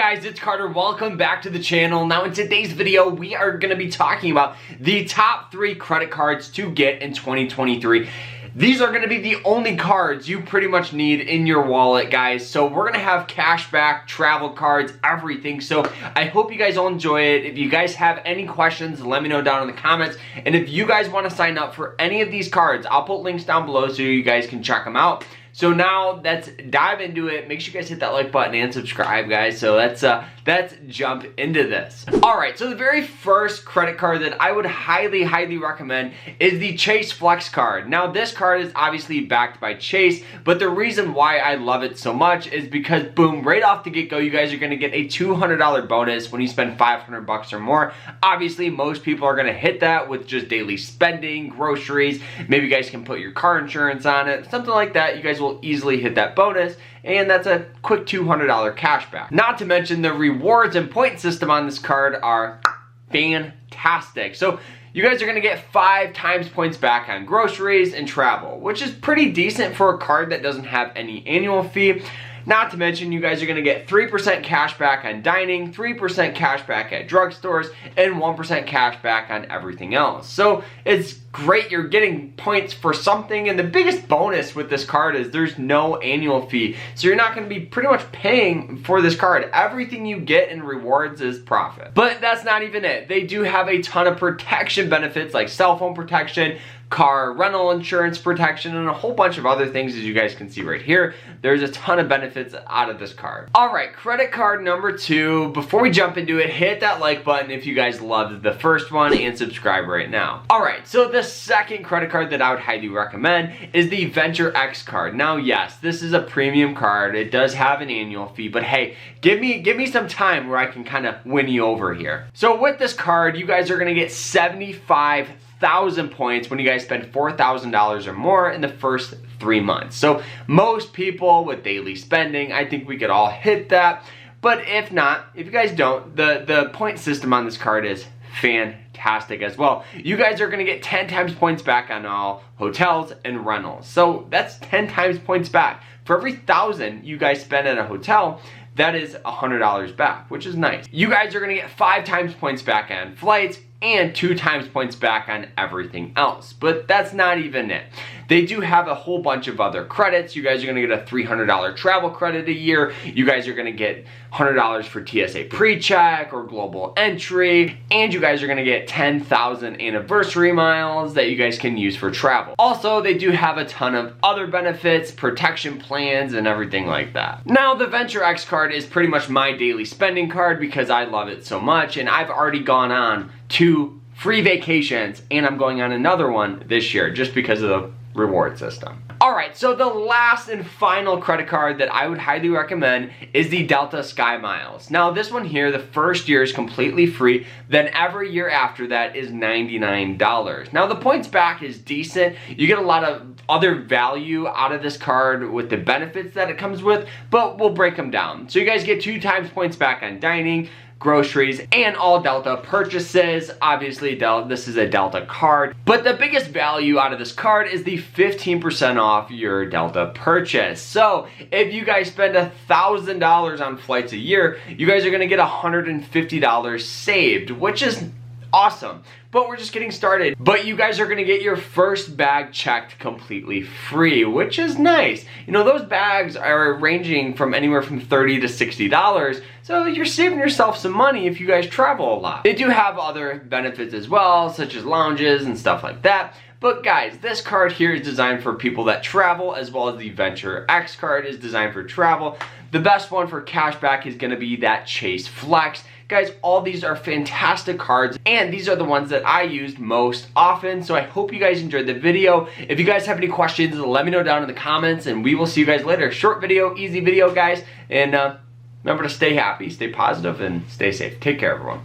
guys, it's Carter. Welcome back to the channel. Now in today's video, we are going to be talking about the top 3 credit cards to get in 2023. These are going to be the only cards you pretty much need in your wallet, guys. So we're going to have cashback, travel cards, everything. So I hope you guys all enjoy it. If you guys have any questions, let me know down in the comments. And if you guys want to sign up for any of these cards, I'll put links down below so you guys can check them out. So now let's dive into it. Make sure you guys hit that like button and subscribe, guys. So let's jump into this. All right, so the very first credit card that I would highly recommend is the Chase Flex card. Now this card is obviously backed by Chase, but the reason why I love it so much is because boom, right off the get-go, you guys are gonna get a $200 bonus when you spend 500 bucks or more. Obviously, most people are gonna hit that with just daily spending, groceries. Maybe you guys can put your car insurance on it, something like that. You guys will easily hit that bonus, and that's a quick $200 cashback. Not to mention the rewards and point system on this card are fantastic. So you guys are gonna get 5 times points back on groceries and travel, which is pretty decent for a card that doesn't have any annual fee. Not to mention, you guys are gonna get 3% cash back on dining, 3% cash back at drugstores, and 1% cash back on everything else. So it's great, you're getting points for something, and the biggest bonus with this card is there's no annual fee. So you're not gonna be pretty much paying for this card. Everything you get in rewards is profit. But that's not even it. They do have a ton of protection benefits like cell phone protection, car rental insurance protection, and a whole bunch of other things, as you guys can see right here. There's a ton of benefits out of this card. All right, credit card number 2. Before we jump into it, hit that like button if you guys loved the first one and subscribe right now. All right, so the second credit card that I would highly recommend is the Venture X card. Now, yes, this is a premium card. It does have an annual fee, but hey, give me some time where I can kind of win you over here. So with this card, you guys are gonna get 75,000 points when you guys spend $4,000 or more in the first 3 months. So most people with daily spending, I think we could all hit that. But if not, if you guys don't, the point system on this card is fantastic as well. You guys are gonna get 10 times points back on all hotels and rentals. So that's 10 times points back. For every 1,000 you guys spend at a hotel, that is $100 back, which is nice. You guys are gonna get 5 times points back on flights and 2 times points back on everything else. But that's not even it. They do have a whole bunch of other credits. You guys are gonna get a $300 travel credit a year. You guys are gonna get $100 for TSA pre-check or global entry. And you guys are gonna get 10,000 anniversary miles that you guys can use for travel. Also, they do have a ton of other benefits, protection plans, and everything like that. Now, the Venture X card is pretty much my daily spending card because I love it so much, and I've already gone on 2 free vacations, and I'm going on another one this year just because of the reward system. All right, so the last and final credit card that I would highly recommend is the Delta Skymiles. Now this one here, the first year is completely free, then every year after that is $99. Now the points back is decent. You get a lot of other value out of this card with the benefits that it comes with, but we'll break them down. So you guys get 2 times points back on dining, groceries, and all Delta purchases. Obviously, this is a Delta card, but the biggest value out of this card is the 15% off your Delta purchase. So if you guys spend $1,000 on flights a year, you guys are gonna get $150 saved, which is awesome. But we're just getting started. But you guys are gonna get your first bag checked completely free, which is nice. You know, those bags are ranging from anywhere from $30 to $60, so you're saving yourself some money if you guys travel a lot. They do have other benefits as well, such as lounges and stuff like that. But guys, this card here is designed for people that travel, as well as the Venture X card is designed for travel. The best one for cashback is gonna be that Chase Flex. Guys, all these are fantastic cards, and these are the ones that I used most often, so I hope you guys enjoyed the video. If you guys have any questions, let me know down in the comments, and we will see you guys later. Short video, easy video, guys, and remember to stay happy, stay positive, and stay safe. Take care, everyone.